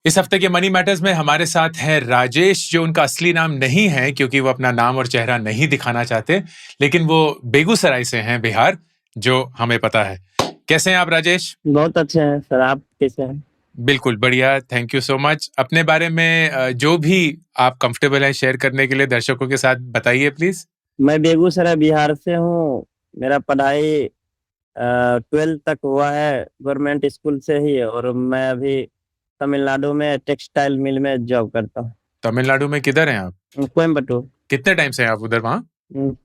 इस हफ्ते के मनी मैटर्स में हमारे साथ है राजेश, जो उनका असली नाम नहीं है क्योंकि वो अपना नाम और चेहरा नहीं दिखाना चाहते, लेकिन वो बेगूसराय से हैं, बिहार, जो हमें पता है। कैसे हैं आप राजेश? बहुत अच्छे हैं सर। आप कैसे हैं? बिल्कुल बढ़िया, थैंक यू सो मच। अपने बारे में जो भी आप कंफर्टेबल हैं शेयर करने के लिए दर्शकों के साथ बताइए प्लीज। मैं बेगूसराय बिहार से हूँ। मेरा पढ़ाई 12th तक हुआ है गवर्नमेंट स्कूल से ही, और मैं अभी तमिलनाडु में टेक्सटाइल मिल में जॉब करता हूँ। तमिलनाडु में किधर हैं आप? कोयम्बटूर। कितने टाइम से हैं आप उधर वहाँ?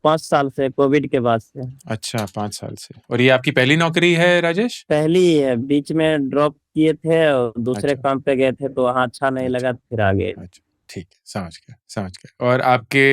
5 साल से, कोविड के बाद से। अच्छा, 5 साल से। और ये आपकी पहली नौकरी है राजेश? पहली ही है, बीच में ड्रॉप किए थे और दूसरे अच्छा काम पे गए थे, तो वहाँ अच्छा नहीं अच्छा लगा तो फिर आ गए। अच्छा, ठीक है, समझ गया समझ गया। और आपके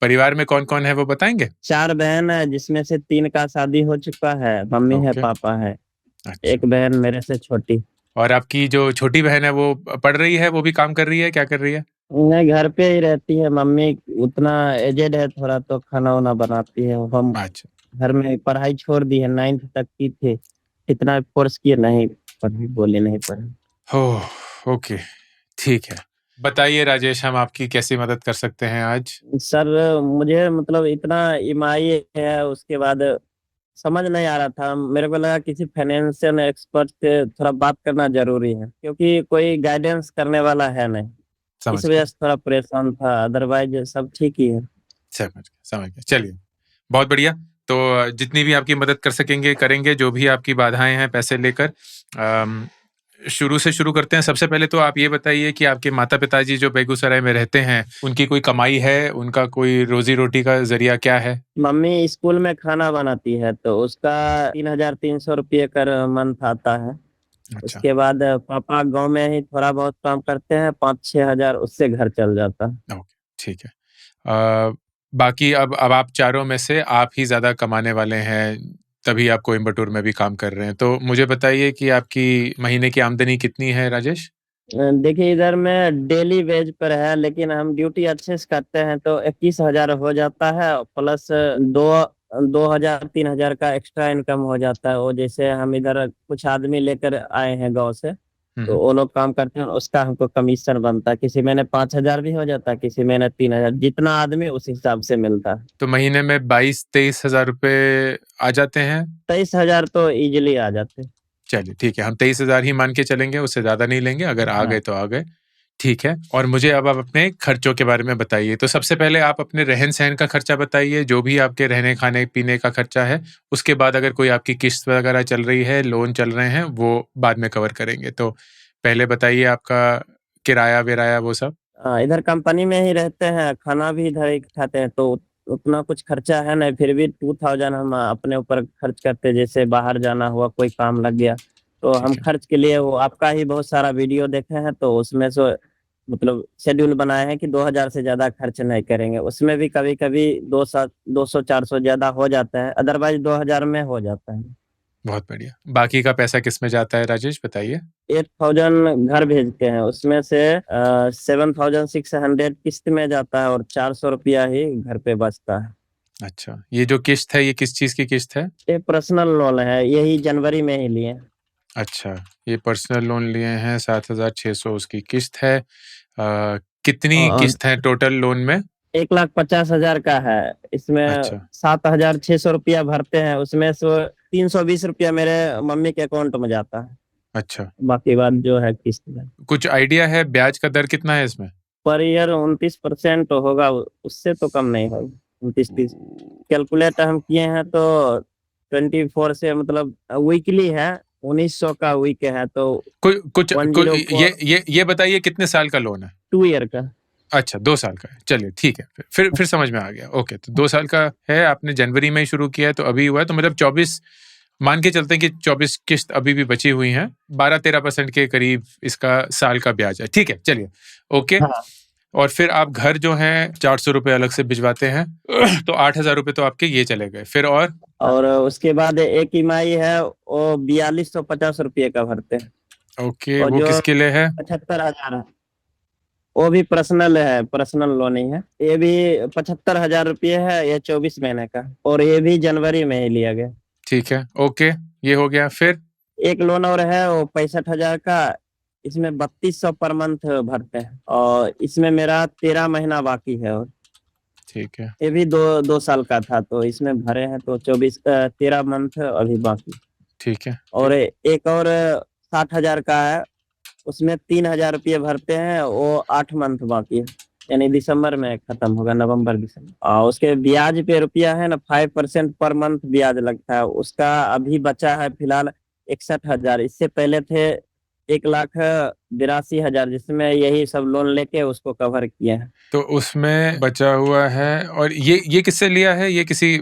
परिवार में कौन कौन है वो बताएंगे? 4 बहन है, जिसमें से 3 का शादी हो चुका है। मम्मी है, ओके। पापा है। अच्छा। एक बहन मेरे से छोटी। और आपकी जो छोटी बहन है वो पढ़ रही है, वो भी काम कर रही है, क्या कर रही है? नहीं, घर पे ही रहती है। मम्मी उतना एजेड है थोड़ा, तो खाना वाना बनाती है। हम अच्छा। घर में पढ़ाई छोड़ दी है, 9th तक की थी। इतना फोर्स किए, नहीं पढ़ी, बोले नहीं पढ़ी। हो, ओके, ठीक है। बताइए राजेश, हम आपकी कैसी मदद कर सकते हैं आज? सर, मुझे मतलब इतना ईएमआई है, उसके बाद समझ नहीं आ रहा था। मेरे को लगा किसी फाइनेंशियल एक्सपर्ट से थोड़ा बात करना जरूरी है, क्योंकि कोई गाइडेंस करने वाला है नहीं। समझ इस वजह गया से थोड़ा परेशान था, अदरवाइज सब ठीक ही है। समझ गया, चलिए, बहुत बढ़िया। तो जितनी भी आपकी मदद कर सकेंगे करेंगे, जो भी आपकी बाधाएं हैं पैसे लेकर। अम, शुरू से शुरू करते हैं। सबसे पहले तो आप ये बताइए कि आपके माता पिताजी जो बेगूसराय में रहते हैं, उनकी कोई कमाई है, उनका कोई रोजी रोटी का जरिया क्या है? मम्मी स्कूल में खाना बनाती है, तो उसका 3,300 रुपये कर मंथ आता है। अच्छा। उसके बाद पापा गांव में ही थोड़ा बहुत काम करते हैं, 5-6 हजार, उससे घर चल जाता है। ओके, ठीक है। बाकी अब आप चारों में से आप ही ज्यादा कमाने वाले हैं, तभी आप कोयम्बटूर में भी काम कर रहे हैं। तो मुझे बताइए कि आपकी महीने की आमदनी कितनी है राजेश? देखिए, इधर में डेली वेज पर है, लेकिन हम ड्यूटी अच्छे से करते हैं तो 21,000 हो जाता है, प्लस दो 2,000-3,000 का एक्स्ट्रा इनकम हो जाता है। वो जैसे हम इधर कुछ आदमी लेकर आए हैं गांव से, तो हम्म। वो लोग काम करते हैं, उसका हमको कमीशन बनता है। किसी महीने 5,000 भी हो जाता है, किसी महीने 3,000, जितना आदमी उस हिसाब से मिलता है। तो महीने में 22-23 हजार रुपए आ जाते हैं? 23,000 तो इजिली आ जाते हैं। चलिए ठीक है, हम 23 हजार ही मान के चलेंगे, उससे ज्यादा नहीं लेंगे। अगर आ गए हाँ। तो आ गए, ठीक है। और मुझे अब आप अपने खर्चों के बारे में बताइए। तो सबसे पहले आप अपने रहन सहन का खर्चा बताइए, जो भी आपके रहने खाने पीने का खर्चा है। उसके बाद अगर कोई आपकी किस्त वगैरह चल रही है, लोन चल रहे हैं, वो बाद में कवर करेंगे। तो पहले बताइए आपका किराया विराया वो सब। हाँ, इधर कंपनी में ही रहते हैं, खाना भी इधर ही खाते हैं, तो उतना कुछ खर्चा है नहीं। फिर भी 2,000 हम अपने ऊपर खर्च करते हैं। जैसे बाहर जाना हुआ, कोई काम लग गया, तो हम ठीक है। खर्च के लिए वो आपका ही बहुत सारा वीडियो देखे हैं, तो उसमें से मतलब शेड्यूल बनाए हैं कि 2,000 से ज्यादा खर्च नहीं करेंगे। उसमें भी कभी कभी 200-400 ज्यादा हो जाता है, अदरवाइज 2,000 में हो जाता है। बहुत बढ़िया। बाकी का पैसा किस में जाता है राजेश, बताइए। 8,000 घर भेजते हैं, उसमें से 7,600 किस्त में जाता है, और 400 रुपया ही घर पे बचता है। अच्छा, ये जो किस्त है, ये किस चीज की किस्त है? ये पर्सनल लोन है, यही जनवरी में ही लिए। अच्छा, ये पर्सनल लोन लिए हैं, 7,600 उसकी किस्त है। कितनी और किस्त है टोटल लोन में? 1,50,000 का है। इसमें अच्छा। 7,600 रुपया भरते हैं, उसमें से 320 रुपया मेरे मम्मी के अकाउंट में जाता है। अच्छा, बाकी बात जो है किस्त में। कुछ आइडिया है ब्याज का दर कितना है इसमें? पर ईयर 29% होगा, उससे तो कम नहीं होगा। 29-30 कैलकुलेट हम किए हैं, तो 24 से मतलब वीकली है। 1,900 का वीक है, तो कोई 104। ये बताइए कितने साल का लोन है? 2 ईयर का। अच्छा, 2 साल का है, चलिए ठीक है। फिर समझ में आ गया। ओके, तो 2 साल का है, आपने जनवरी में ही शुरू किया है, तो अभी हुआ है, तो मतलब 24 मान के चलते हैं कि 24 किस्त अभी भी बची हुई हैं। 12-13% के करीब इसका साल का ब्याज है, ठीक है, चलिए, ओके। हाँ। और फिर आप घर जो है 400 रुपये अलग से भिजवाते हैं, तो 8,000 रुपये तो आपके ये चले गए। फिर और? और उसके बाद एक ईएमआई है, वो 4,250 रुपये का भरते हैं। ओके, और वो जो किसके लिए है? 75,000 है, वो भी पर्सनल है, पर्सनल लोन ही है। ये भी 75,000 रुपये है, ये 24 महीने का, और ये भी जनवरी में ही लिया गया। ठीक है, ओके, ये हो गया। फिर? एक लोन और है, वो 65,000 का। इसमें 3200 पर मंथ भरते हैं और इसमें मेरा 13 महीना बाकी है और ठीक है, ये भी 2 साल का था तो इसमें भरे हैं तो 13 मंथ अभी बाकी। ठीक है, और एक और 60,000 का है, उसमें 3,000 रुपये भरते हैं, वो 8 मंथ बाकी है, यानी दिसंबर में खत्म होगा, नवंबर दिसंबर। और उसके ब्याज पे रुपया है ना 5% पर मंथ ब्याज लगता है, उसका अभी बचा है फिलहाल 61,000। इससे पहले थे 1,82,000 जिसमें यही सब लोन लेके उसको कवर किए हैं। तो उसमें बचा हुआ है। और ये किससे लिया है? ये किसी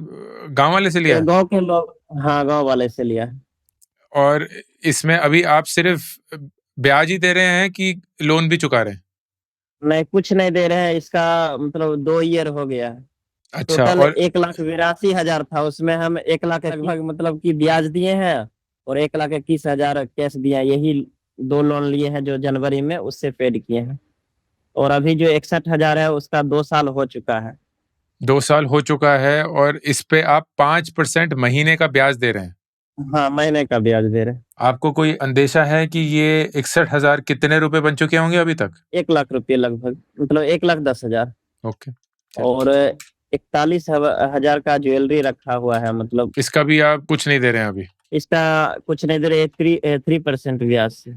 गांव वाले से लिया ये है? गांव के लोग, हाँ गांव वाले से लिया है। और इसमें अभी आप सिर्फ ब्याज ही दे रहे हैं कि लोन भी चुका रहे हैं? नहीं कुछ नहीं दे रहे हैं, इसका मतलब 2 ईयर हो गया है। अच्छा। टोटल और 1,82,000 था, उसमें हम 1,00,000 लगभग मतलब कि ब्याज दिए हैं और 1,21,000 कैश दिया है। यही 2 लोन लिए हैं जो जनवरी में उससे पेड किए हैं। और अभी जो 61,000 है उसका 2 साल हो चुका है। 2 साल हो चुका है और इस पे आप 5% महीने का ब्याज दे रहे हैं। हाँ महीने का ब्याज दे रहे हैं। आपको कोई अंदेशा है कि ये 61,000 कितने रुपए बन चुके होंगे अभी तक? 1,00,000 रुपये लगभग, मतलब 1,10,000। ओके। और 41,000 का ज्वेलरी रखा हुआ है, मतलब इसका भी आप कुछ नहीं दे रहे हैं अभी? इसका कुछ नहीं दे रहे, 3% ब्याज से।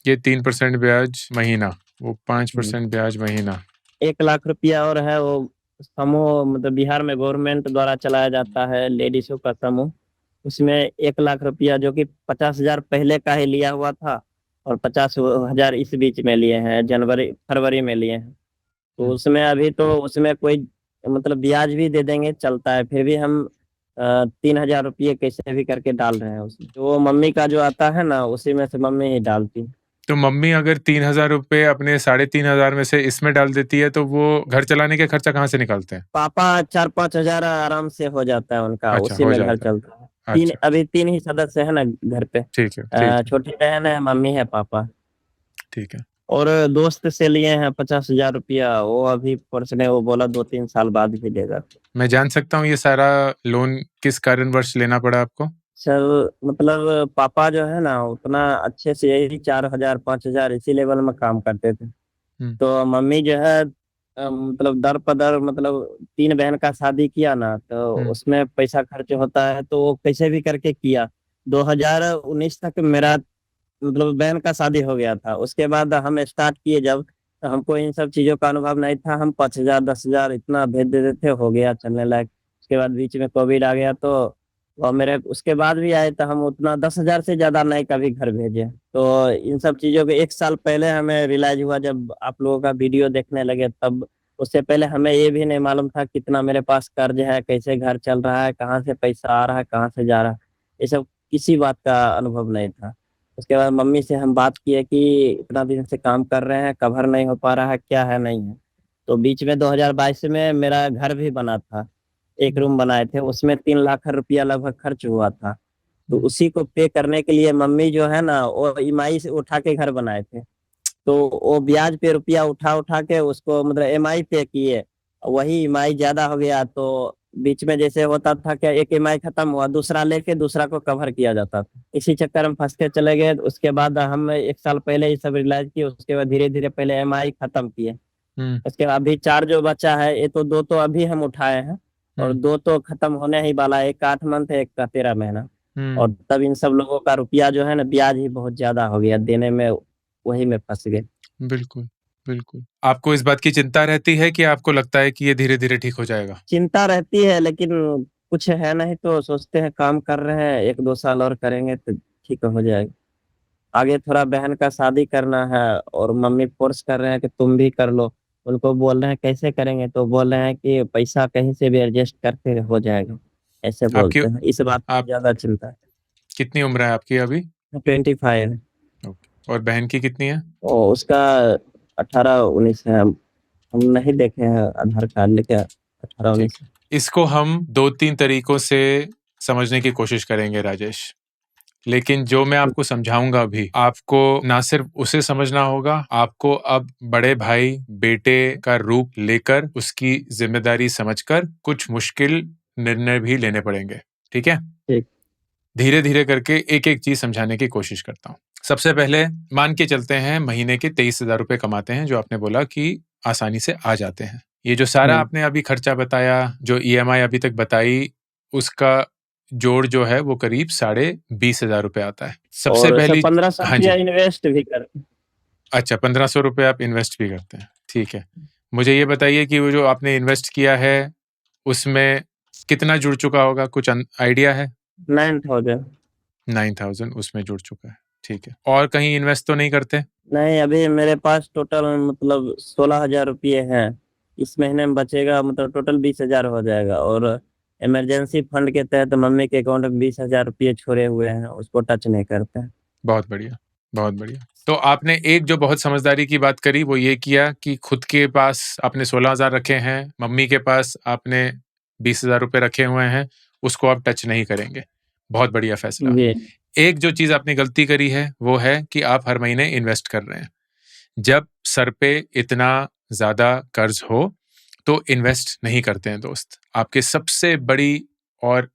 ये 3% ब्याज महीना, वो 5% ब्याज महीना। 1,00,000 रुपया और है, वो समूह मतलब बिहार में गवर्नमेंट द्वारा चलाया जाता है लेडीजों का समूह, उसमें 1,00,000 रुपया जो कि 50,000 पहले का ही लिया हुआ था और 50,000 इस बीच में लिए हैं, जनवरी फरवरी में लिए हैं। तो उसमें अभी तो उसमें कोई मतलब ब्याज भी दे देंगे चलता है, फिर भी हम 3,000 रुपये कैसे भी करके डाल रहे हैं उसमें। तो मम्मी का जो आता है ना उसी में से मम्मी ही डालती। तो मम्मी अगर 3,000 रुपए अपने 3,500 में से इसमें डाल देती है तो वो घर चलाने के खर्चा कहाँ से निकालते हैं? पापा 4-5 हजार आराम से हो जाता है उनका, अच्छा, उसी हो में घर जाता है। चलता है। तीन अच्छा, अभी 3 ही सदस्य है ना घर पे। ठीक है, ठीक है, छोटी बहन है, मम्मी है, पापा। ठीक है। और दोस्त से लिए हैं 50,000 रुपया, वो अभी पर्स ने वो बोला 2-3 साल बाद भी देगा। मैं जान सकता हूँ ये सारा लोन किस कारणवश लेना पड़ा आपको? सर मतलब पापा जो है ना उतना अच्छे से यही 4,000-5,000 इसी लेवल में काम करते थे। हम्म, तो मम्मी जो है मतलब दर पदर मतलब 3 बहन का शादी किया ना तो हम्म, उसमें पैसा खर्च होता है, तो वो कैसे भी करके किया। 2019 तक मेरा मतलब बहन का शादी हो गया था, उसके बाद हम स्टार्ट किए जब, तो हमको इन सब चीजों का अनुभव नहीं था। हम 5,000 10,000 इतना भेज देते थे, हो गया चलने लायक। उसके बाद बीच में कोविड आ गया तो और मेरे उसके बाद भी आए तो हम उतना 10,000 से ज्यादा नहीं कभी घर भेजे। तो इन सब चीजों के 1 साल पहले हमें रियलाइज हुआ जब आप लोगों का वीडियो देखने लगे तब। उससे पहले हमें ये भी नहीं मालूम था कितना मेरे पास कर्ज है, कैसे घर चल रहा है, कहाँ से पैसा आ रहा है, कहाँ से जा रहा है, ये सब किसी बात का अनुभव नहीं था। उसके बाद मम्मी से हम बात किए कि इतना दिन से काम कर रहे हैं, कवर नहीं हो पा रहा है, क्या है नहीं है। तो बीच में 2022 में मेरा घर भी बना था, एक रूम बनाए थे, उसमें 3,00,000 रुपया लगभग खर्च हुआ था। तो उसी को पे करने के लिए मम्मी जो है ना वो ईएमआई से उठा के घर बनाए थे। तो वो ब्याज पे रुपया उठा उठा के उसको मतलब ईएमआई पे किए, वही ईएमआई ज्यादा हो गया तो बीच में जैसे होता था कि एक ईएमआई खत्म हुआ दूसरा लेके दूसरा को कवर किया जाता था, इसी चक्कर में फंसते चले गए। उसके बाद हम 1 साल पहले ये सब रियलाइज किए, उसके बाद धीरे धीरे पहले ईएमआई खत्म किए। हम्म, उसके बाद अभी 4 जो बचा है, ये तो 2 तो अभी हम उठाए हैं और हम्म, 2 तो खत्म होने ही वाला है, एक का 8 मंथ है, एक का 13 महीना। हम्म। और तब इन सब लोगों का रुपया जो है ना ब्याज ही बहुत ज्यादा हो गया देने में, वही में फंस गए। बिल्कुल, बिल्कुल। आपको इस बात की चिंता रहती है कि आपको लगता है कि ये धीरे-धीरे ठीक हो जाएगा? चिंता रहती है लेकिन कुछ है नहीं तो सोचते हैं काम कर रहे हैं, 1-2 साल और करेंगे तो ठीक हो जाएगा। आगे थोड़ा बहन का शादी करना है और मम्मी फोर्स कर रहे हैं कि तुम भी कर लो। उनको बोल रहे हैं कैसे करेंगे, तो बोल रहे हैं कि पैसा कहीं से भी एडजस्ट करके हो जाएगा, ऐसे आपकी बोलते हैं। इस बात की आप ज्यादा चिंता है। कितनी उम्र है आपकी अभी? 25 है। ओके। और बहन की कितनी है? और उसका 18-19 है। हम नहीं देखे हैं आधार कार्ड, लेके ठीक 18-19 है। इसको हम 2-3 तरीकों से समझने की कोशिश करेंगे राजेश। लेकिन जो मैं आपको समझाऊंगा अभी, आपको ना सिर्फ उसे समझना होगा, आपको अब बड़े भाई बेटे का रूप लेकर उसकी जिम्मेदारी समझकर कुछ मुश्किल निर्णय भी लेने पड़ेंगे। ठीक है? ठीक। धीरे धीरे करके एक एक चीज समझाने की कोशिश करता हूँ। सबसे पहले मान के चलते हैं महीने के 23,000 रुपए कमाते हैं, जो आपने बोला कि आसानी से आ जाते हैं। ये जो सारा आपने अभी खर्चा बताया, जो ईएमआई अभी तक बताई, उसका जोड़ जो है वो करीब 20,500 रुपए आता है। सबसे और पहली 1500 हाँ जी, रुपया इन्वेस्ट भी कर। अच्छा 1500 रुपए आप इन्वेस्ट भी करते हैं, ठीक है। मुझे ये बताइए कि वो जो आपने इन्वेस्ट किया है उसमें कितना जुड़ चुका होगा, कुछ आइडिया है? 9000। 9,000 उसमें जुड़ चुका है, ठीक है। और कहीं इन्वेस्ट तो नहीं करते? नहीं, अभी मेरे पास टोटल मतलब 16,000 रुपये हैं। इस महीने में बचेगा, मतलब टोटल 20,000 हो जाएगा। और इमरजेंसी फंड के तहत मम्मी के अकाउंट में 20,000 रुपये छोड़े हुए हैं, उसको टच नहीं करते हैं। बहुत बढ़िया, बहुत बढ़िया। तो आपने एक जो बहुत समझदारी की बात करी वो ये किया कि खुद के पास आपने 16,000 रखे हैं, मम्मी के पास आपने 20,000 रुपए रखे हुए हैं, उसको आप टच नहीं करेंगे। बहुत बढ़िया फैसला। जी एक जो चीज आपने गलती करी है वो है कि आप हर महीने इन्वेस्ट कर रहे हैं। जब सर पे इतना ज्यादा कर्ज हो तो इन्वेस्ट नहीं करते हैं दोस्त। आपके सबसे बड़ी और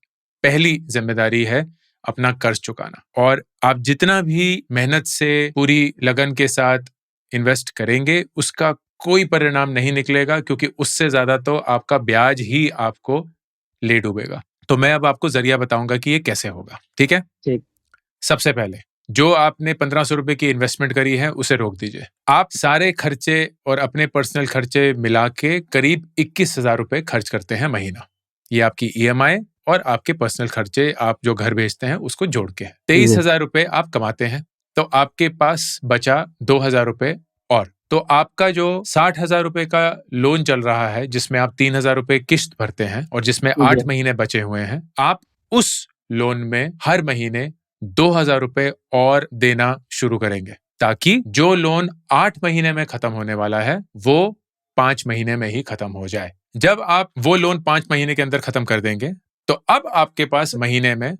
पहली जिम्मेदारी है अपना कर्ज चुकाना। और आप जितना भी मेहनत से पूरी लगन के साथ इन्वेस्ट करेंगे उसका कोई परिणाम नहीं निकलेगा, क्योंकि उससे ज्यादा तो आपका ब्याज ही आपको ले डूबेगा। तो मैं अब आपको जरिया बताऊंगा कि ये कैसे होगा, ठीक है? ठीक। सबसे पहले जो आपने 1500 रुपए की इन्वेस्टमेंट करी है उसे रोक दीजिए। आप सारे खर्चे और अपने पर्सनल खर्चे मिला के करीब 21,000 रुपए खर्च करते हैं महीना। ये आपकी ईएमआई और आपके पर्सनल खर्चे, आप जो घर भेजते हैं उसको जोड़ के है। 23,000 रुपए आप कमाते हैं, तो आपके पास बचा 2,000 रुपए। और तो आपका जो 60,000 रुपए का लोन चल रहा है, जिसमें आप 3,000 रुपए किश्त भरते हैं और जिसमें 8 महीने बचे हुए हैं, आप उस लोन में हर महीने 2,000 रुपए और देना शुरू करेंगे, ताकि जो लोन 8 महीने में खत्म होने वाला है वो 5 महीने में ही खत्म हो जाए। जब आप वो लोन 5 महीने के अंदर खत्म कर देंगे तो अब आपके पास महीने में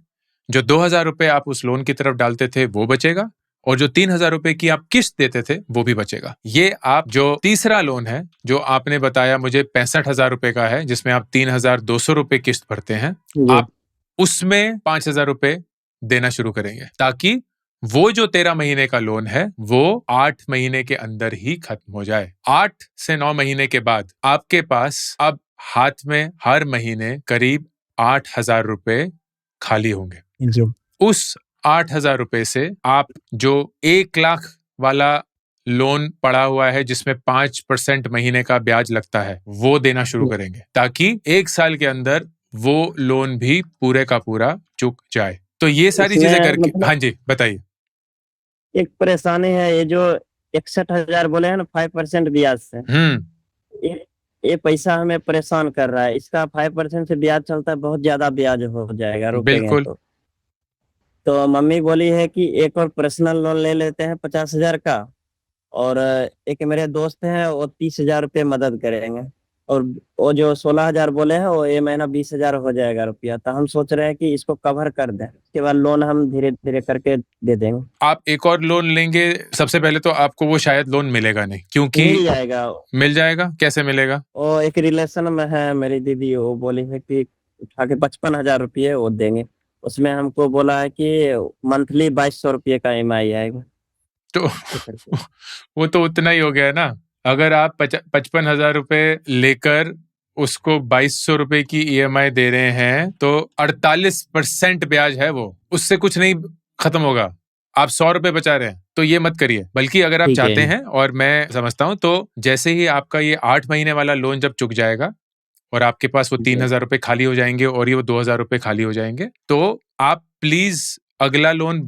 जो 2,000 रुपए आप उस लोन की तरफ डालते थे वो बचेगा, और जो 3,000 रुपए की आप किस्त देते थे वो भी बचेगा। ये आप जो तीसरा लोन है जो आपने बताया मुझे 65,000 रुपए का है, जिसमें आप 3,200 रुपए किस्त भरते हैं, आप उसमें 5,000 रुपए देना शुरू करेंगे, ताकि वो जो 13 महीने का लोन है वो 8 महीने के अंदर ही खत्म हो जाए। 8 से 9 महीने के बाद आपके पास अब हाथ में हर महीने करीब 8,000 रुपए खाली होंगे। उस 8,000 रुपए से आप जो 1 लाख वाला लोन पड़ा हुआ है, जिसमें 5% महीने का ब्याज लगता है, वो देना शुरू करेंगे, ताकि 1 साल के अंदर वो लोन भी पूरे का पूरा चुक जाए। तो ये सारी चीजें करके मतलब हाँ जी बताइए। एक परेशानी है, ये जो 61,000 बोले हैं ना 5% ब्याज से, ये ये पैसा हमें परेशान कर रहा है। इसका 5% से ब्याज चलता है, बहुत ज्यादा ब्याज हो जाएगा रुकेंगे बिल्कुल। तो मम्मी बोली है कि एक और पर्सनल लोन ले लेते हैं 50,000 का। और एक मेरे दोस्त हैं, वो 30,000 रुपये मदद करेंगे। और वो जो 16,000 बोले हैं वो ये महीना 20,000 हो जाएगा रुपया। तो हम सोच रहे हैं कि इसको कवर कर दें, उसके बाद लोन हम धीरे धीरे करके दे देंगे। आप एक और लोन लेंगे, सबसे पहले तो आपको वो शायद लोन मिलेगा नहीं, क्योंकि मिल जाएगा। मिल जाएगा, कैसे मिलेगा? वो एक रिलेशन में है मेरी दीदी, वो बोली है कि उठा के 55,000 रुपये वो देंगे। उसमें हमको बोला है कि मंथली 2,200 रुपये का EMI आएगा। तो वो तो उतना ही हो गया ना। अगर आप 55,000 रुपए लेकर उसको 2,200 रुपए की ईएमआई दे रहे हैं तो 48% ब्याज है, वो उससे कुछ नहीं खत्म होगा। आप 100 रुपए बचा रहे हैं, तो ये मत करिए। बल्कि अगर आप चाहते हैं, और मैं समझता हूं, तो जैसे ही आपका ये 8 महीने वाला लोन जब चुक जाएगा और आपके पास वो 3,000 रुपए खाली हो जाएंगे और ये वो 2,000 रुपए खाली हो जाएंगे, तो आप प्लीज अगला लोन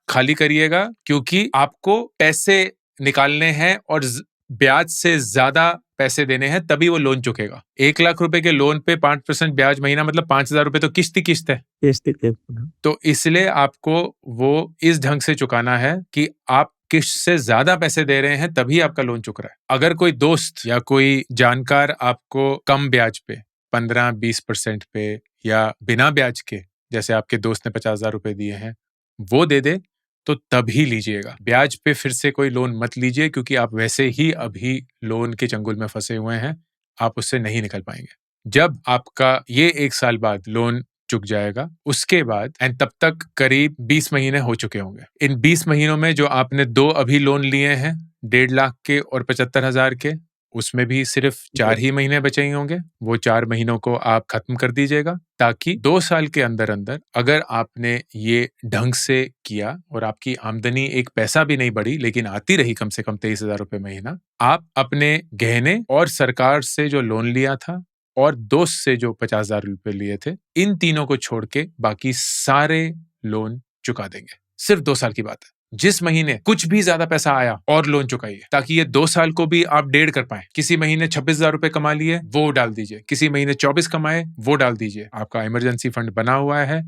खाली करिएगा, क्योंकि आपको पैसे निकालने हैं और ब्याज से ज्यादा पैसे देने हैं, तभी वो लोन चुकेगा। 1 लाख रुपए के लोन पे 5% ब्याज महीना, मतलब 5,000 रुपए तो किस्त ही किस्त है। तो इसलिए आपको वो इस ढंग से चुकाना है कि आप किस्त से ज्यादा पैसे दे रहे हैं, तभी आपका लोन चुक रहा है। अगर कोई दोस्त या कोई जानकार आपको कम ब्याज पे 15-20% पे या बिना ब्याज के, जैसे आपके दोस्त ने 50,000 रुपए दिए हैं, वो दे दे, तो तभी लीजिएगा। ब्याज पे फिर से कोई लोन मत लीजिए, क्योंकि आप वैसे ही अभी लोन के चंगुल में फंसे हुए हैं, आप उससे नहीं निकल पाएंगे। जब आपका ये 1 साल बाद लोन चुक जाएगा। उसके बाद एंड तब तक करीब 20 महीने हो चुके होंगे। इन 20 महीनों में जो आपने 2 अभी लोन लिए हैं 1.5 लाख के और 75,000 के, उसमें भी सिर्फ 4 ही महीने बचे ही होंगे। वो 4 महीनों को आप खत्म कर दीजिएगा, ताकि 2 साल के अंदर अंदर अगर आपने ये ढंग से किया और आपकी आमदनी एक पैसा भी नहीं बढ़ी लेकिन आती रही कम से कम 23,000 रुपए महीना, आप अपने गहने और सरकार से जो लोन लिया था और दोस्त से जो 50,000 रुपए लिए थे, इन तीनों को छोड़ के बाकी सारे लोन चुका देंगे। सिर्फ 2 साल की बात है। जिस महीने कुछ भी ज्यादा पैसा आया और लोन चुकाइए, ताकि ये 2 साल को भी आप 1.5 कर पाए। किसी महीने 26,000 रुपए कमा लिए, वो डाल दीजिए। किसी महीने 24 कमाए, वो डाल दीजिए। आपका इमरजेंसी फंड बना हुआ है,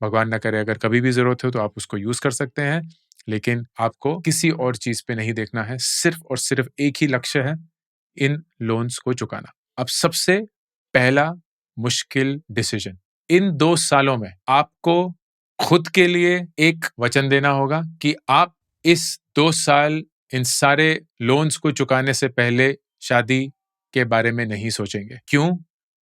भगवान ना करे अगर कभी भी जरूरत हो तो आप उसको यूज कर सकते हैं, लेकिन आपको किसी और चीज पे नहीं देखना है। सिर्फ और सिर्फ एक ही लक्ष्य है, इन लोन्स को चुकाना। अब सबसे पहला मुश्किल डिसीजन, इन 2 सालों में आपको खुद के लिए एक वचन देना होगा कि आप इस 2 साल इन सारे लोन्स को चुकाने से पहले शादी के बारे में नहीं सोचेंगे। क्यों?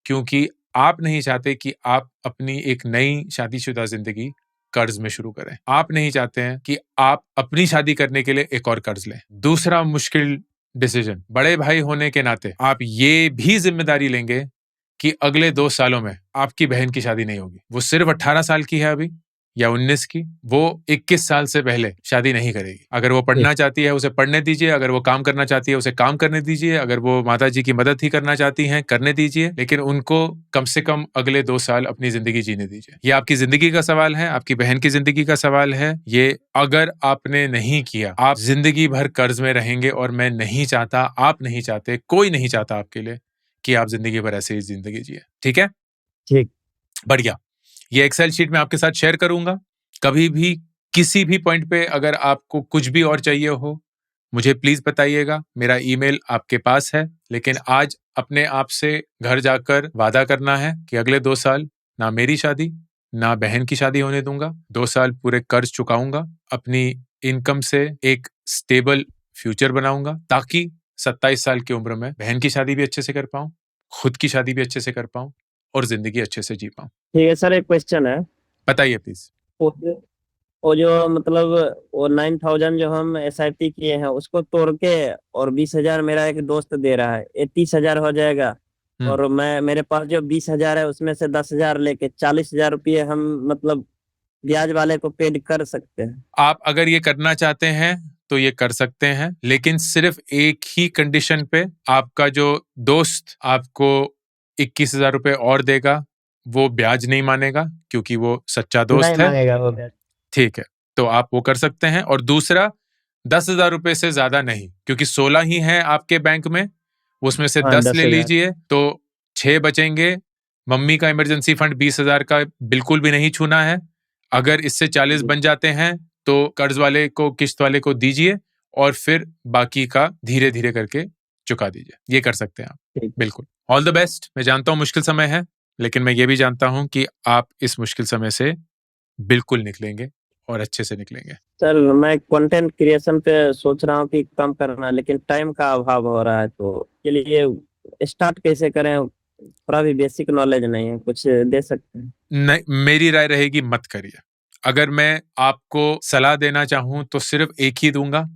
क्योंकि आप नहीं चाहते कि आप अपनी एक नई शादीशुदा जिंदगी कर्ज में शुरू करें। आप नहीं चाहते हैं कि आप अपनी शादी करने के लिए एक और कर्ज लें। दूसरा मुश्किल डिसीजन, बड़े भाई होने के नाते आप ये भी जिम्मेदारी लेंगे कि अगले 2 सालों में आपकी बहन की शादी नहीं होगी। वो सिर्फ 18 साल की है अभी या 19 की, वो 21 साल से पहले शादी नहीं करेगी। अगर वो पढ़ना चाहती है उसे पढ़ने दीजिए, अगर वो काम करना चाहती है उसे काम करने दीजिए, अगर वो माताजी की मदद ही करना चाहती हैं करने दीजिए, लेकिन उनको कम से कम अगले 2 साल अपनी जिंदगी जीने दीजिए। ये आपकी जिंदगी का सवाल है, आपकी बहन की जिंदगी का सवाल है। ये अगर आपने नहीं किया, आप जिंदगी भर कर्ज में रहेंगे और मैं नहीं चाहता, आप नहीं चाहते, कोई नहीं चाहता आपके लिए कि आप जिंदगी भर ऐसे ही जिंदगी जिए। ठीक है? ठीक, बढ़िया। ये एक्सेल शीट मैं आपके साथ शेयर करूंगा। कभी भी किसी भी पॉइंट पे अगर आपको कुछ भी और चाहिए हो, मुझे प्लीज बताइएगा। मेरा ईमेल आपके पास है। लेकिन आज अपने आप से घर जाकर वादा करना है कि अगले 2 साल ना मेरी शादी ना बहन की शादी होने दूंगा। 2 साल पूरे कर्ज चुकाऊंगा, अपनी इनकम से एक स्टेबल फ्यूचर बनाऊंगा, ताकि 27 साल की उम्र में बहन की शादी भी अच्छे से कर पाऊं, खुद की शादी भी अच्छे से कर पाऊं और जिंदगी अच्छे से जी पाऊं। ठीक है सर, एक क्वेश्चन है। बताइए प्लीज। वो जो मतलब वो 9,000 जो हम SIP किए हैं उसको तोड़ के और 20,000 मेरा एक दोस्त दे रहा है, ये 30,000 हो जाएगा। और मेरे पास जो 20,000 है उसमें से 10,000 लेके 40,000 रुपये हम मतलब ब्याज वाले को पेड कर सकते हैं। आप अगर ये करना चाहते हैं तो ये कर सकते हैं, लेकिन सिर्फ एक ही कंडीशन पे। आपका जो दोस्त आपको 21,000 रुपए और देगा, वो ब्याज नहीं मानेगा, क्योंकि वो सच्चा दोस्त नहीं है। मांगेगा वो ब्याज। ठीक है, तो आप वो कर सकते हैं। और दूसरा, 10,000 रुपए से ज्यादा नहीं, क्योंकि 16 ही है आपके बैंक में, उसमें से हाँ, 10 ले 10,000। लीजिए तो 6 बचेंगे। मम्मी का इमरजेंसी फंड 20,000 का बिल्कुल भी नहीं छूना है। अगर इससे 40 बन जाते हैं तो कर्ज वाले को, किस्त वाले को दीजिए और फिर बाकी का धीरे धीरे करके चुका दीजिए। ये कर सकते हैं आप। ठीक। बिल्कुल। All the best. मैं जानता हूं मुश्किल समय है, लेकिन मैं ये भी जानता हूं कि आप इस मुश्किल समय से बिल्कुल निकलेंगे और अच्छे से निकलेंगे। सर मैं कंटेंट क्रिएशन पे सोच रहा हूँ कि काम करना, लेकिन टाइम का अभाव हो रहा है, तो के लिए स्टार्ट कैसे करें? थोड़ा भी बेसिक नॉलेज नहीं है, कुछ दे सकते हैं? नहीं, मेरी राय रहेगी मत करिए। अगर मैं आपको सलाह देना चाहूं तो सिर्फ एक ही दूंगा,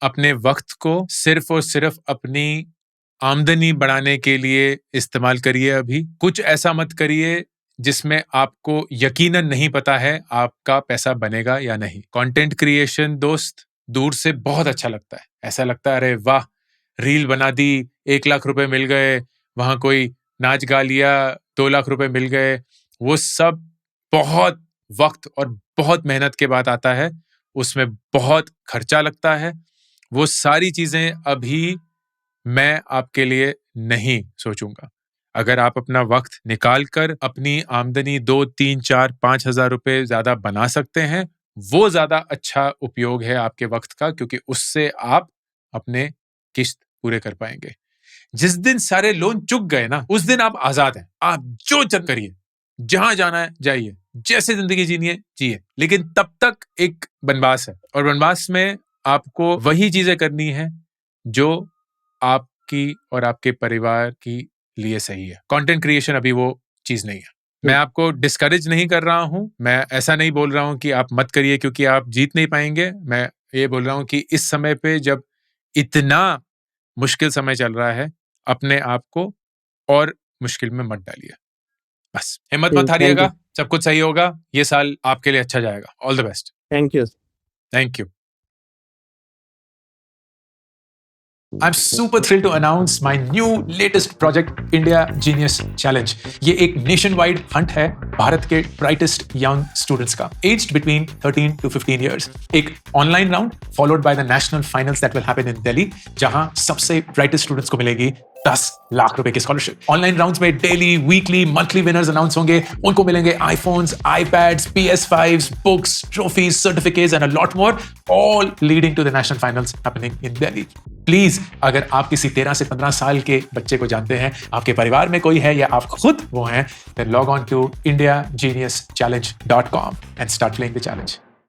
अपने वक्त को सिर्फ और सिर्फ अपनी आमदनी बढ़ाने के लिए इस्तेमाल करिए। अभी कुछ ऐसा मत करिए जिसमें आपको यकीनन नहीं पता है आपका पैसा बनेगा या नहीं। कंटेंट क्रिएशन दोस्त दूर से बहुत अच्छा लगता है, ऐसा लगता है अरे वाह, रील बना दी, 1 लाख रुपए मिल गए, वहां कोई नाच गा लिया, 2 लाख रुपए मिल गए। वो सब बहुत वक्त और बहुत मेहनत के बाद आता है, उसमें बहुत खर्चा लगता है। वो सारी चीजें अभी मैं आपके लिए नहीं सोचूंगा। अगर आप अपना वक्त निकाल कर अपनी आमदनी 2, 3, 4, 5,000 रुपए ज्यादा बना सकते हैं, वो ज्यादा अच्छा उपयोग है आपके वक्त का, क्योंकि उससे आप अपने किस्त पूरे कर पाएंगे। जिस दिन सारे लोन चुक गए ना, उस दिन आप आजाद हैं। आप जो चाहे करिए, जहां जाना है जाइए, जैसे जिंदगी जीनी है जिए। लेकिन तब तक एक वनवास है, और वनवास में आपको वही चीजें करनी है जो आपकी और आपके परिवार की लिए सही है। कंटेंट क्रिएशन अभी वो चीज नहीं है। मैं आपको डिस्करेज नहीं कर रहा हूं, मैं ऐसा नहीं बोल रहा हूं कि आप मत करिए क्योंकि आप जीत नहीं पाएंगे। मैं ये बोल रहा हूं कि इस समय पे जब इतना मुश्किल समय चल रहा है, अपने आप को और मुश्किल में मत डालिए। बस हिम्मत मत थैंक यू। हारिएगा, सब कुछ सही होगा। ये साल आपके लिए अच्छा जाएगा। All the best. Thank you. Thank you. I'm super thrilled to announce my new latest project, India Genius Challenge. ये एक nationwide hunt है भारत के brightest young students का, aged between 13 to 15 years. एक online round followed by the national finals that will happen in Delhi, जहां सबसे brightest students को मिलेगी 10 लाख रुपए की स्कॉलरशिप। ऑनलाइन राउंड्स में daily, weekly, monthly winners announce होंगे। उनको मिलेंगे iPhones, iPads, PS5s, books, trophies, certificates and a lot more, all leading to the national finals happening in Delhi. Please, अगर आप किसी 13 से 15 साल के बच्चे को जानते हैं, आपके परिवार में कोई है या आप खुद वो हैं, then log on to indiageniuschallenge.com and start playing the challenge.